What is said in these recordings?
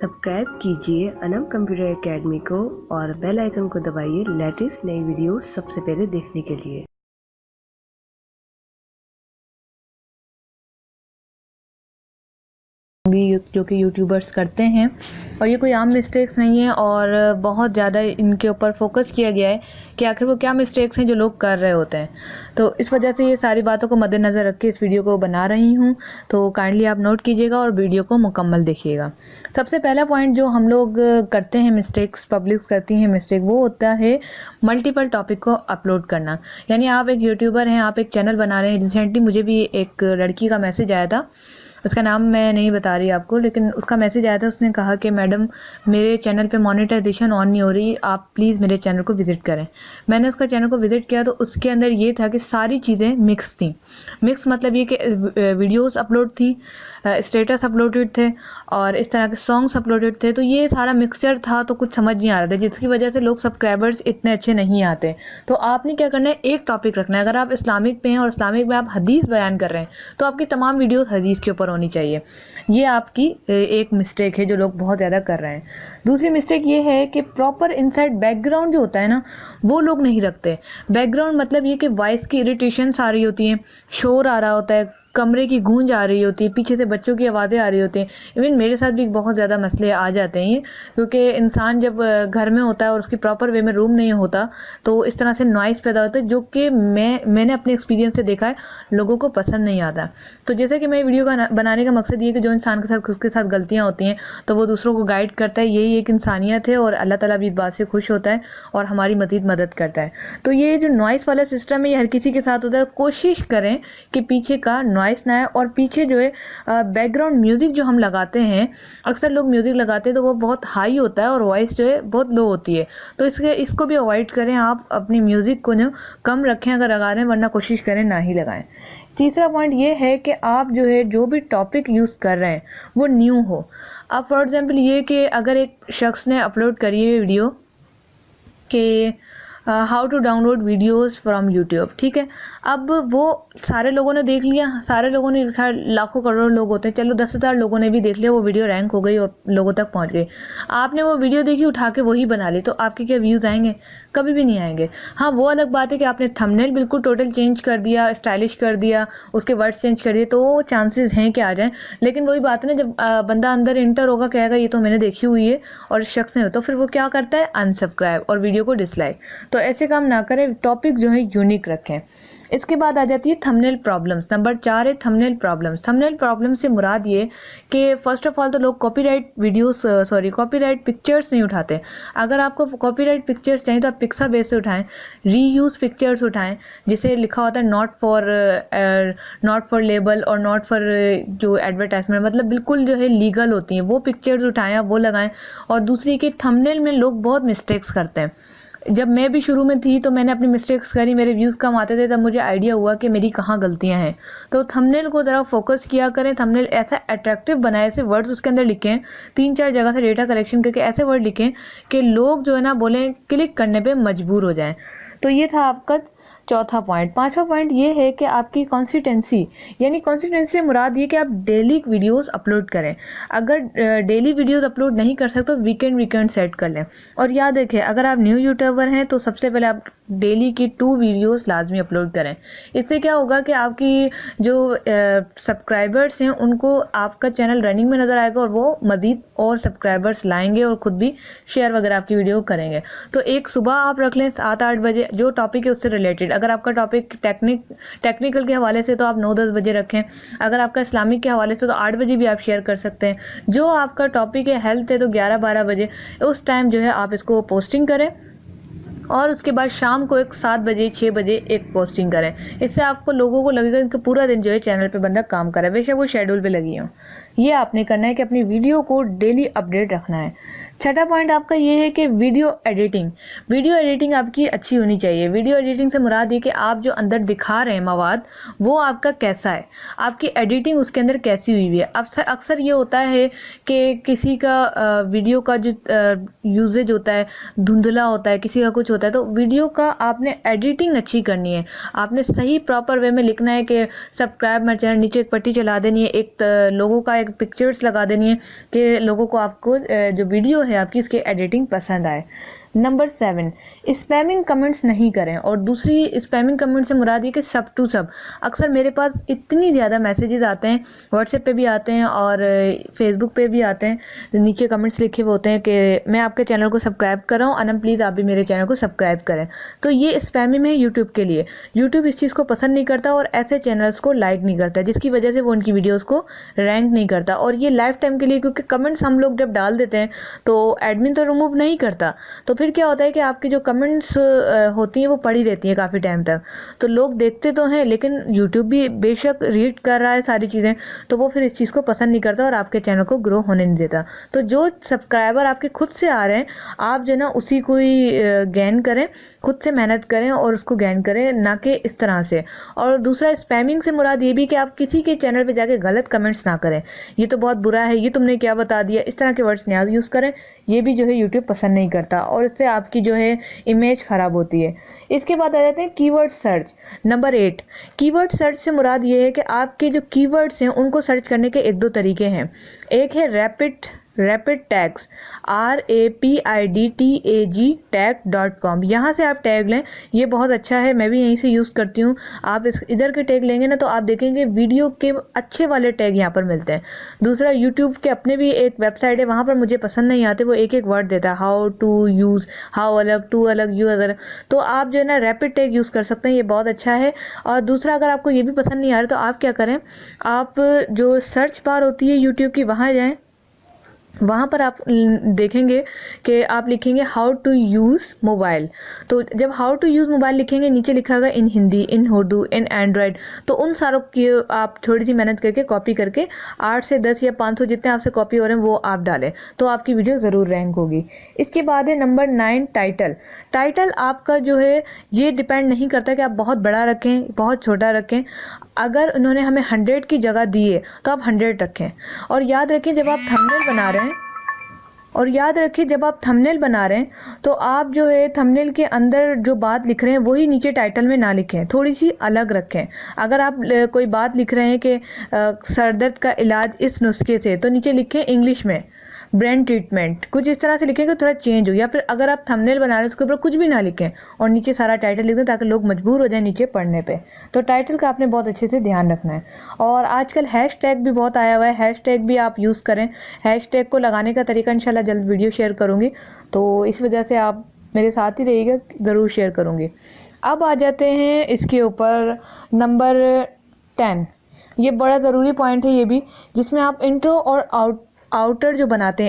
Subscribe कीजिए Anam computer academy को और बेल आइकन को दबाइए लेटेस्ट नई वीडियोस सबसे पहले देखने के लिए। जो कि यूट्यूबर्स करते हैं और ये कोई आम मिस्टेक्स नहीं है और बहुत ज़्यादा इनके ऊपर फोकस किया गया है कि आखिर वो क्या मिस्टेक्स हैं जो लोग कर रहे होते हैं। तो इस वजह से ये सारी बातों को मद्देनज़र रख के इस वीडियो को बना रही हूँ, तो काइंडली आप नोट कीजिएगा और वीडियो को मुकम्मल देखिएगा। सबसे पहला पॉइंट जो हम लोग करते हैं मिस्टेक्स, पब्लिक्स करती हैं मिस्टेक, वो होता है मल्टीपल टॉपिक को अपलोड करना। यानी आप एक यूट्यूबर हैं, आप एक चैनल बना रहे हैं। रिसेंटली मुझे भी एक लड़की का मैसेज आया था, उसका नाम मैं नहीं बता रही आपको, लेकिन उसका मैसेज आया था। उसने कहा कि मैडम मेरे चैनल पे मोनेटाइजेशन ऑन नहीं हो रही, आप प्लीज़ मेरे चैनल को विज़िट करें। मैंने उसका चैनल को विज़िट किया तो उसके अंदर ये था कि सारी चीज़ें मिक्स थी। मिक्स मतलब ये कि वीडियोस अपलोड थी, स्टेटस अपलोडेड थे और इस तरह के सॉन्ग्स अपलोडेड थे। तो ये सारा मिक्सचर था, तो कुछ समझ नहीं आ रहा था, जिसकी वजह से लोग सब्सक्राइबर्स इतने अच्छे नहीं आते। तो आपने क्या करना है, एक टॉपिक रखना है। अगर आप इस्लामिक पे हैं और इस्लामिक में आप हदीस बयान कर रहे हैं तो आपकी तमाम वीडियोस हदीस के ऊपर होनी चाहिए। ये आपकी एक मिस्टेक है जो लोग बहुत ज़्यादा कर रहे हैं। दूसरी मिस्टेक ये है कि प्रॉपर इनसाइड बैकग्राउंड जो होता है ना, वो लोग नहीं रखते। बैकग्राउंड मतलब ये कि वॉइस की इरिटेशंस आ रही होती हैं, शोर आ रहा होता है, कमरे की गूंज आ रही होती है, पीछे से बच्चों की आवाज़ें आ रही होती हैं। इवन मेरे साथ भी बहुत ज़्यादा मसले आ जाते हैं ये, क्योंकि इंसान जब घर में होता है और उसकी प्रॉपर वे में रूम नहीं होता तो इस तरह से नॉइज़ पैदा होता है, जो कि मैंने अपने एक्सपीरियंस से देखा है, लोगों को पसंद नहीं आता। तो जैसे कि मैं वीडियो का बनाने का मकसद ये कि जो इंसान के साथ उसके साथ गलतियाँ होती हैं तो वो दूसरों को गाइड करता है, यही एक इंसानियत है और अल्लाह ताला भी इस बात से खुश होता है और हमारी मदद करता है। तो ये जो नॉइज़ वाला सिस्टम है ये हर किसी के साथ होता है। कोशिश करें कि पीछे का नॉइस ना है, और पीछे जो है बैकग्राउंड म्यूज़िक जो हम लगाते हैं, अक्सर लोग म्यूज़िक लगाते हैं तो वो बहुत हाई होता है और वॉइस जो है बहुत लो होती है। तो इसको भी अवॉइड करें, आप अपनी म्यूज़िक को जो कम रखें अगर लगा रहे हैं, वरना कोशिश करें ना ही लगाएं। तीसरा पॉइंट ये है कि आप जो है जो भी टॉपिक यूज़ कर रहे हैं वो न्यू हो। अब फॉर एग्जांपल ये कि अगर एक शख्स ने अपलोड करी है वीडियो कि how to download videos from YouTube, ठीक है। अब वो सारे लोगों ने देख लिया, सारे लोगों ने, खैर लाखों करोड़ लोग होते हैं, चलो 10,000 लोगों ने भी देख लिया, वो वीडियो रैंक हो गई और लोगों तक पहुंच गई। आपने वो वीडियो देखी, उठा के वही बना ली, तो आपके क्या व्यूज़ आएंगे? कभी भी नहीं आएंगे। हाँ, वो अलग बात है कि आपने थंबनेल बिल्कुल टोटल चेंज कर दिया, स्टाइलिश कर दिया, उसके वर्ड्स चेंज कर दिए, तो चांसेस हैं कि आ जाएँ। लेकिन वही बात है ना, जब बंदा अंदर इंटर होगा, कहेगा ये तो मैंने देखी हुई है और शख्स ने हो, तो फिर वो क्या करता है, अनसब्सक्राइब और वीडियो को डिसलाइक। तो ऐसे काम ना करें, टॉपिक जो है यूनिक रखें। इसके बाद आ जाती है थंबनेल प्रॉब्लम्स। नंबर 4 है थंबनेल प्रॉब्लम्स। थंबनेल प्रॉब्लम से मुराद ये कि फर्स्ट ऑफ ऑल तो लोग कॉपीराइट पिक्चर्स नहीं उठाते। अगर आपको कॉपीराइट पिक्चर्स चाहिए तो आप पिक्साबेस से उठाएं, रीयूज पिक्चर्स उठाएं, जिसे लिखा होता है नॉट फॉर लेबल और नॉट फॉर जो एडवर्टाइजमेंट, मतलब बिल्कुल जो है लीगल होती हैं, वो पिक्चर्स उठाएं, आप वो लगाएं। और दूसरी कि थंबनेल में लोग बहुत मिस्टेक्स करते हैं। जब मैं भी शुरू में थी तो मैंने अपनी मिस्टेक्स करी, मेरे व्यूज़ कम आते थे, तब मुझे आइडिया हुआ कि मेरी कहाँ गलतियाँ हैं। तो थंबनेल को ज़रा फोकस किया करें, थंबनेल ऐसा अट्रैक्टिव बनाए, ऐसे वर्ड्स उसके अंदर लिखें, 3-4 जगह से डेटा कलेक्शन करके ऐसे वर्ड लिखें कि लोग जो है ना बोलें, क्लिक करने पे मजबूर हो जाएं। तो ये था आपका चौथा पॉइंट। पांचवा पॉइंट ये है कि आपकी कंसिस्टेंसी, यानी कंसिस्टेंसी से मुराद ये कि आप डेली वीडियोस अपलोड करें। अगर डेली वीडियोस अपलोड नहीं कर सकते तो वीकेंड सेट कर लें। और याद रखें, अगर आप न्यू यूट्यूबर हैं तो सबसे पहले आप डेली की 2 वीडियोस लाजमी अपलोड करें। इससे क्या होगा कि आपकी जो सब्सक्राइबर्स हैं उनको आपका चैनल रनिंग में नज़र आएगा और वो मज़ीद और सब्सक्राइबर्स लाएंगे और ख़ुद भी शेयर वगैरह आपकी वीडियो करेंगे। तो एक सुबह आप रख लें 7-8 बजे, जो टॉपिक है उससे रिलेटेड। अगर आपका टॉपिक टेक्निकल के हवाले से तो आप 9-10 बजे रखें। अगर आपका इस्लामिक के हवाले से तो 8 बजे भी आप शेयर कर सकते हैं। जो आपका टॉपिक है हेल्थ है तो 11-12 बजे उस टाइम जो है आप इसको पोस्टिंग करें, और उसके बाद शाम को एक 7 बजे 6 बजे एक पोस्टिंग करें। इससे आपको लोगों को लगेगा कि पूरा दिन जो है चैनल पे बंदा काम कर रहा है, बेशक वो शेड्यूल पे लगी हो। ये आपने करना है कि अपनी वीडियो को डेली अपडेट रखना है। छठा पॉइंट आपका ये है कि वीडियो एडिटिंग आपकी अच्छी होनी चाहिए। वीडियो एडिटिंग से मुराद ये कि आप जो अंदर दिखा रहे हैं मवाद वो आपका कैसा है, आपकी एडिटिंग उसके अंदर कैसी हुई है। अक्सर ये होता है कि किसी का वीडियो का जो यूजेज होता है धुंधला होता है, किसी का कुछ होता है, तो वीडियो का आपने एडिटिंग अच्छी करनी है। आपने सही प्रॉपर वे में लिखना है कि सब्सक्राइब माय चैनल, नीचे एक पट्टी चला देनी है, एक लोगों का एक पिक्चर्स लगा देनी है कि लोगों को आपको जो वीडियो है आपकी इसकी एडिटिंग पसंद आए। नंबर 7, स्पैमिंग कमेंट्स नहीं करें। और दूसरी स्पैमिंग कमेंट से मुराद ये कि सब टू सब। अक्सर मेरे पास इतनी ज़्यादा मैसेजेस आते हैं, व्हाट्सएप पे भी आते हैं और फेसबुक पे भी आते हैं, नीचे कमेंट्स लिखे हुए होते हैं कि मैं आपके चैनल को सब्सक्राइब कर रहा हूँ, अनम प्लीज़ आप भी मेरे चैनल को सब्सक्राइब करें। तो ये स्पैमिंग है यूट्यूब के लिए। यूट्यूब इस चीज़ को पसंद नहीं करता और ऐसे चैनल्स को लाइक नहीं करता, जिसकी वजह से वो उनकी वीडियोज़ को रैंक नहीं करता। और ये लाइफ टाइम के लिए, क्योंकि कमेंट्स हम लोग जब डाल देते हैं तो एडमिन तो रिमूव नहीं करता, तो फिर क्या होता है कि आपकी जो कमेंट्स होती हैं वो पड़ी रहती हैं काफ़ी टाइम तक। तो लोग देखते तो हैं लेकिन यूट्यूब भी बेशक रीड कर रहा है सारी चीज़ें, तो वो फिर इस चीज़ को पसंद नहीं करता और आपके चैनल को ग्रो होने नहीं देता। तो जो सब्सक्राइबर आपके खुद से आ रहे हैं आप जो ना उसी को ही गेन करें, खुद से मेहनत करें और उसको गेन करें, ना कि इस तरह से। और दूसरा स्पैमिंग से मुराद ये भी कि आप किसी के चैनल पे जाके गलत कमेंट्स ना करें, ये तो बहुत बुरा है, ये तुमने क्या बता दिया, इस तरह के वर्ड्स ना यूज़ करें। ये भी जो है यूट्यूब पसंद नहीं करता और इससे आपकी जो है इमेज ख़राब होती है। इसके बाद आ जाते हैं keyword search. Number 8, keyword search से मुराद ये है कि आपके जो कीवर्ड्स हैं उनको सर्च करने के 1-2 तरीके हैं। एक है रैपिड टैग्स, RAPIDTAG tag.com। यहाँ से आप टैग लें, ये बहुत अच्छा है, मैं भी यहीं से यूज़ करती हूँ। आप इधर के टैग लेंगे ना तो आप देखेंगे वीडियो के अच्छे वाले टैग यहाँ पर मिलते हैं। दूसरा यूट्यूब के अपने भी एक वेबसाइट है, वहाँ पर मुझे पसंद नहीं आते, वो एक वर्ड देता है, हाउ टू यूज़, हाउ अलग, टू अलग, यू अलग। तो आप जो है ना रैपिड टैग यूज़ कर सकते हैं, ये बहुत अच्छा है। और दूसरा अगर आपको ये भी पसंद नहीं आ रहा तो आप क्या करें, आप जो सर्च बार होती है यूट्यूब की वहाँ जाएँ, वहाँ पर आप देखेंगे कि आप लिखेंगे हाउ टू यूज़ मोबाइल। तो जब हाउ टू यूज़ मोबाइल लिखेंगे नीचे लिखा होगा इन हिंदी, इन उर्दू, इन एंड्रॉयड। तो उन सारों की आप थोड़ी सी मेहनत करके कॉपी करके 8 से 10 या 500 जितने आपसे कॉपी हो रहे हैं वो आप डालें, तो आपकी वीडियो ज़रूर रैंक होगी। इसके बाद है नंबर 9, टाइटल आपका जो है ये डिपेंड नहीं करता कि आप बहुत बड़ा रखें बहुत छोटा रखें। अगर उन्होंने हमें 100 की जगह दी है तो आप 100 रखें। और याद रखें जब आप थंबनेल बना रहे हैं तो आप जो है थंबनेल के अंदर जो बात लिख रहे हैं वही नीचे टाइटल में ना लिखें, थोड़ी सी अलग रखें। अगर आप कोई बात लिख रहे हैं कि सर दर्द का इलाज इस नुस्खे से, तो नीचे लिखें इंग्लिश में ब्रेन ट्रीटमेंट, कुछ इस तरह से लिखेंगे थोड़ा चेंज हो। या फिर अगर आप थंबनेल बना रहे हैं उसके ऊपर कुछ भी ना लिखें और नीचे सारा टाइटल लिख दें ताकि लोग मजबूर हो जाएं नीचे पढ़ने पे। तो टाइटल का आपने बहुत अच्छे से ध्यान रखना है। और आजकल हैशटैग भी बहुत आया हुआ है, हैशटैग भी आप यूज़ करें। हैशटैग को लगाने का तरीका इंशाल्लाह जल्द वीडियो शेयर करूँगी, तो इस वजह से आप मेरे साथ ही रहिएगा, ज़रूर शेयर करूँगी। अब आ जाते हैं इसके ऊपर नंबर 10। ये बड़ा ज़रूरी पॉइंट है ये भी, जिसमें आप इंट्रो और आउटर जो बनाते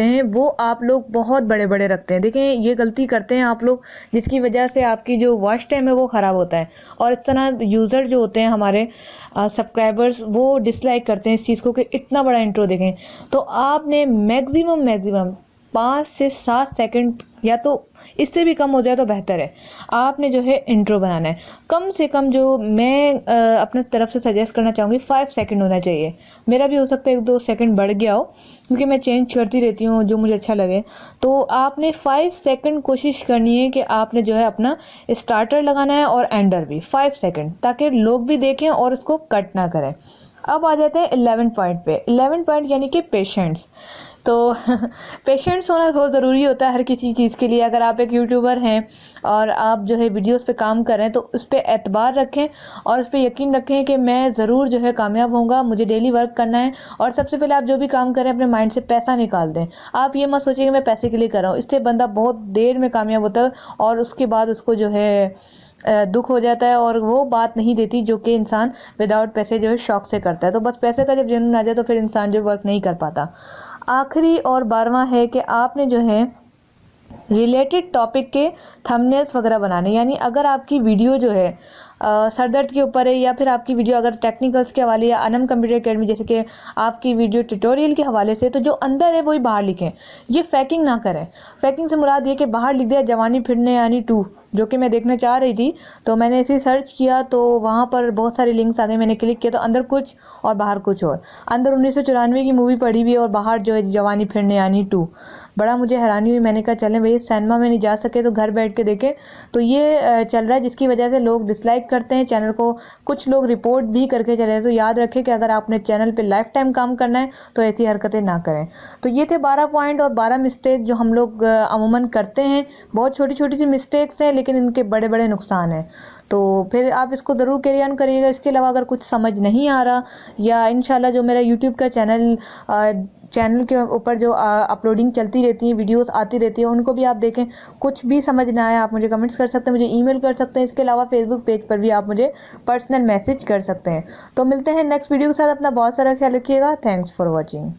हैं वो आप लोग बहुत बड़े बड़े रखते हैं। देखें ये गलती करते हैं आप लोग, जिसकी वजह से आपकी जो वॉच टाइम है वो ख़राब होता है। और इस तरह यूज़र जो होते हैं हमारे सब्सक्राइबर्स वो डिसलाइक करते हैं इस चीज़ को कि इतना बड़ा इंट्रो देखें। तो आपने मैक्सिमम 5 से 7 सेकंड या तो इससे भी कम हो जाए तो बेहतर है, आपने जो है इंट्रो बनाना है। कम से कम जो मैं अपने तरफ से सजेस्ट करना चाहूँगी 5 सेकंड होना चाहिए। मेरा भी हो सकता है 1-2 सेकंड बढ़ गया हो क्योंकि मैं चेंज करती रहती हूँ जो मुझे अच्छा लगे। तो आपने 5 सेकंड कोशिश करनी है कि आपने जो है अपना स्टार्टर लगाना है और एंडर भी 5 सेकंड, ताकि लोग भी देखें और उसको कट ना करें। अब आ जाते हैं 11 पॉइंट पे। 11 पॉइंट यानी कि पेशेंस। तो पेशेंस होना बहुत ज़रूरी होता है हर किसी चीज़ के लिए। अगर आप एक यूट्यूबर हैं और आप जो है वीडियोस पे काम कर रहे हैं तो उस पर एतबार रखें और उस पर यकीन रखें कि मैं ज़रूर जो है कामयाब होऊंगा, मुझे डेली वर्क करना है। और सबसे पहले आप जो भी काम करें अपने माइंड से पैसा निकाल दें। आप ये मत सोचिए कि मैं पैसे के लिए कर रहा हूँ, इससे बंदा बहुत देर में कामयाब होता है और उसके बाद उसको जो है दुख हो जाता है और वो बात नहीं देती जो कि इंसान विदाउट पैसे जो है शौक से करता है। तो बस पैसे का जब जुनून आ जाए तो फिर इंसान जो वर्क नहीं कर पाता। आखिरी और 12वां है कि आपने जो है रिलेटेड टॉपिक के थंबनेल्स वगैरह बनाने, यानी अगर आपकी वीडियो जो है सर दर्द के ऊपर है, या फिर आपकी वीडियो अगर टेक्निकल्स के हवाले या अनम कंप्यूटर एकेडमी जैसे कि आपकी वीडियो ट्यूटोरियल के हवाले से, तो जो अंदर है वही बाहर लिखें। ये फैकिंग ना करें। फैकिंग से मुराद ये कि बाहर लिख दिया जवानी फिरने यानी 2, जो कि मैं देखना चाह रही थी, तो मैंने इसे सर्च किया तो वहाँ पर बहुत सारे लिंक्स आ गए। मैंने क्लिक किया तो अंदर कुछ और बाहर कुछ और। अंदर 1994 की मूवी पड़ी हुई है और बाहर जो है जवानी फिरने यानी 2। बड़ा मुझे हैरानी हुई। मैंने कहा चलें भाई, सिनेमा में नहीं जा सके तो घर बैठ के देखें। तो ये चल रहा है, जिसकी वजह से लोग डिसलाइक करते हैं चैनल को। कुछ लोग रिपोर्ट भी करके चले हैं। तो याद रखें कि अगर आपने चैनल पे लाइफ टाइम काम करना है तो ऐसी हरकतें ना करें। तो ये थे 12 पॉइंट और 12 मिस्टेक जो हम लोग अमूमन करते हैं। बहुत छोटी छोटी सी मिस्टेक्स हैं, लेकिन इनके बड़े बड़े नुकसान हैं। तो फिर आप इसको ज़रूर कैरी ऑन करिएगा। इसके अलावा अगर कुछ समझ नहीं आ रहा, या इंशाल्लाह जो मेरा यूट्यूब का चैनल के ऊपर जो अपलोडिंग चलती रहती है, वीडियोस आती रहती है, उनको भी आप देखें। कुछ भी समझ ना आए आप मुझे कमेंट्स कर सकते हैं, मुझे ईमेल कर सकते हैं। इसके अलावा फेसबुक पेज पर भी आप मुझे पर्सनल मैसेज कर सकते हैं। तो मिलते हैं नेक्स्ट वीडियो के साथ। अपना बहुत सारा ख्याल रखिएगा। Thanks for watching.